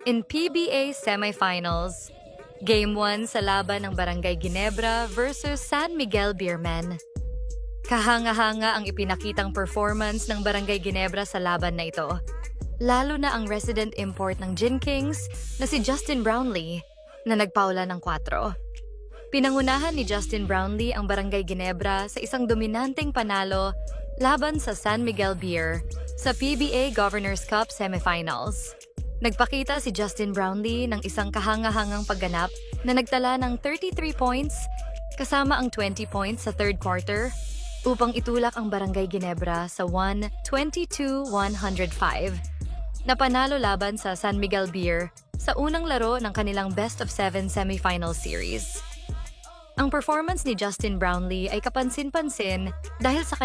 In PBA semifinals, Game 1 sa laban ng Barangay Ginebra versus San Miguel Beermen. Kahanga-hanga ang ipinakitang performance ng Barangay Ginebra sa laban na ito. Lalo na ang resident import ng Gin Kings na si Justin Brownlee na nagpaula ng 4. Pinangunahan ni Justin Brownlee ang Barangay Ginebra sa isang dominanteng panalo laban sa San Miguel Beer sa PBA Governors Cup semifinals. Nagpakita si Justin Brownlee ng isang kahanga-hangang pagganap na nagtala ng 33 points kasama ang 20 points sa third quarter upang itulak ang Barangay Ginebra sa 122-105 na panalo laban sa San Miguel Beer sa unang laro ng kanilang best-of-7 semifinal series. Ang performance ni Justin Brownlee ay kapansin-pansin dahil sa